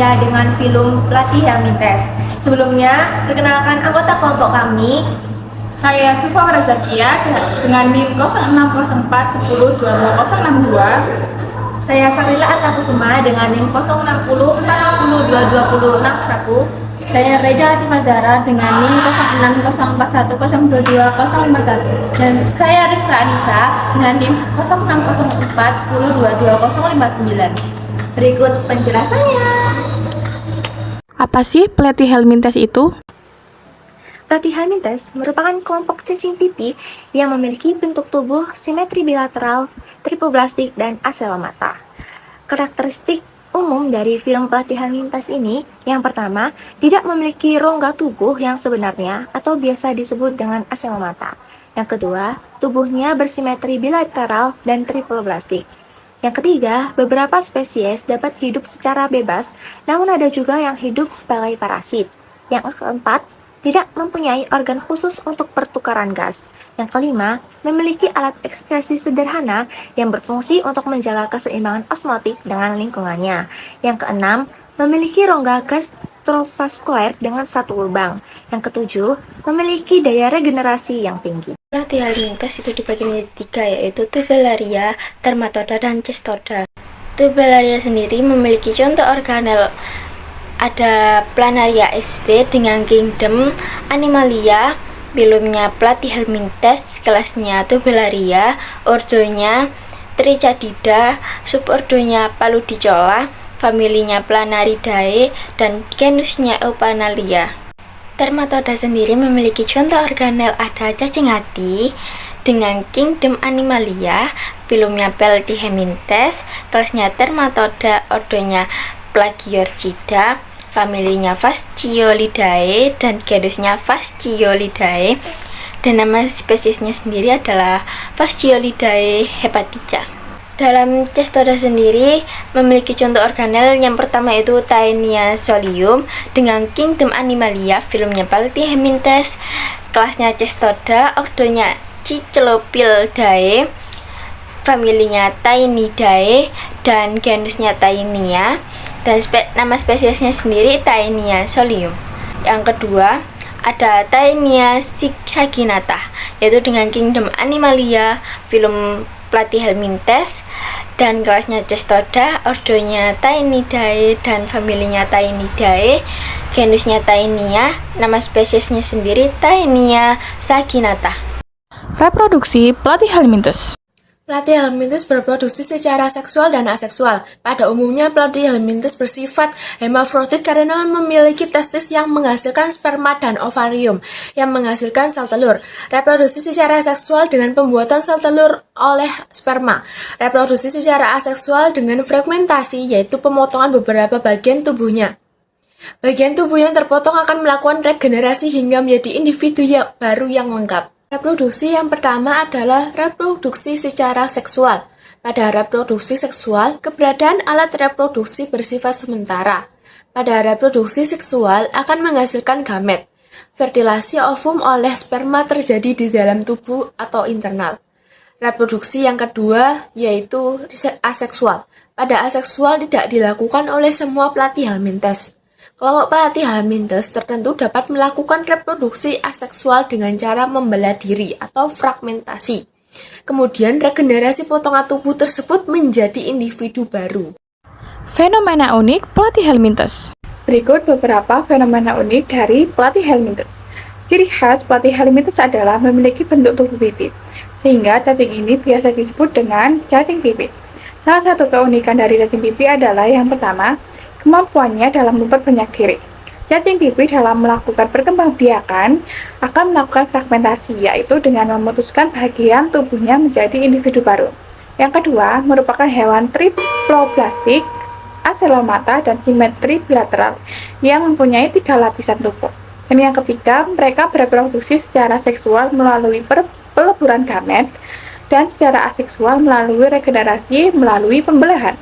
Anastasia dengan film Pelatih Helmintes. Sebelumnya, perkenalkan anggota kelompok kami. Saya Siva Razakia dengan NIM 0604102262. Saya Sakrila Artakusuma dengan NIM 06040422061. Saya Faida Latifah Zahra dengan NIM 060410225051. Dan saya Rifka Anissa dengan NIM 060410222059. Berikut penjelasannya. Apa sih pelatih Helmintes itu? Pelatih Helmintes merupakan kelompok cacing pipi yang memiliki bentuk tubuh simetri bilateral, tripoblastik, dan aselomata. Karakteristik umum dari film Pelatih Helmintes ini, yang pertama, tidak memiliki rongga tubuh yang sebenarnya atau biasa disebut dengan aselomata. Yang kedua, tubuhnya bersimetri bilateral dan tripoblastik. Yang ketiga, beberapa spesies dapat hidup secara bebas, namun ada juga yang hidup sebagai parasit. Yang keempat, tidak mempunyai organ khusus untuk pertukaran gas. Yang kelima, memiliki alat ekskresi sederhana yang berfungsi untuk menjaga keseimbangan osmotik dengan lingkungannya. Yang keenam, memiliki rongga gastrovaskuler dengan satu lubang. Yang ketujuh, memiliki daya regenerasi yang tinggi. Pelatih Helmintes itu dibagi menjadi tiga, yaitu Tubellaria, Dermatoda, dan Cestoda. Tubellaria sendiri memiliki contoh organel. Ada Planaria sp dengan kingdom Animalia, filumnya Pelatih Helmintes, kelasnya Tubellaria, ordonya Trichadida, subordonya Paludicola, familinya Planaridae, dan genusnya Eupanalia. Dermatoda sendiri memiliki contoh organel, ada cacing hati dengan kingdom Animalia, filumnya Pelatih Helmintes, kelasnya Dermatoda, ordonya Plagiorchida, familinya Fasciolidae, dan genusnya Fasciolidae, dan nama spesiesnya sendiri adalah Fasciolidae hepatica. Dalam Cestoda sendiri memiliki contoh organel, yang pertama itu Taenia solium dengan kingdom Animalia, filumnya Pelatih Helmintes, kelasnya Cestoda, ordonya Cicelopildae, familinya Taenidae, dan genusnya Taenia, dan nama spesiesnya sendiri Taenia solium. Yang kedua ada Taenia saginata, yaitu dengan kingdom Animalia, film Pelatih Helmintes, dan kelasnya Cestoda, ordonya Taenidae, dan familinya Taenidae, genusnya Taenia, nama spesiesnya sendiri Taenia saginata. Reproduksi pelatih Helmintes. Pelatih Helmintes berproduksi secara seksual dan aseksual. Pada umumnya, pelatih Helmintes bersifat hermafrodit karena memiliki testis yang menghasilkan sperma dan ovarium yang menghasilkan sel telur. Reproduksi secara seksual dengan pembuatan sel telur oleh sperma. Reproduksi secara aseksual dengan fragmentasi, yaitu pemotongan beberapa bagian tubuhnya. Bagian tubuh yang terpotong akan melakukan regenerasi hingga menjadi individu yang baru yang lengkap. Reproduksi yang pertama adalah reproduksi secara seksual. Pada reproduksi seksual, keberadaan alat reproduksi bersifat sementara. Pada reproduksi seksual akan menghasilkan gamet. Fertilasi ovum oleh sperma terjadi di dalam tubuh atau internal. Reproduksi yang kedua yaitu aseksual. Pada aseksual tidak dilakukan oleh semua pelatih Helmintes. Kelompok pelatih Helmintes tertentu dapat melakukan reproduksi aseksual dengan cara membelah diri atau fragmentasi. Kemudian regenerasi potongan tubuh tersebut menjadi individu baru. Fenomena unik pelatih Helmintes. Berikut beberapa fenomena unik dari Pelatih Helmintes. Ciri khas Pelatih Helmintes adalah memiliki bentuk tubuh pipi, sehingga cacing ini biasa disebut dengan cacing pipi. Salah satu keunikan dari cacing pipi adalah yang pertama, kemampuannya dalam membuat banyak diri. Cacing pipi dalam melakukan perkembangbiakan akan melakukan fragmentasi, yaitu dengan memutuskan bagian tubuhnya menjadi individu baru. Yang kedua, merupakan hewan triploblastik, aselomata, dan simetri bilateral yang mempunyai 3 lapisan tubuh. Dan yang ketiga, mereka bereproduksi secara seksual melalui peleburan gamet dan secara aseksual melalui regenerasi melalui pembelahan.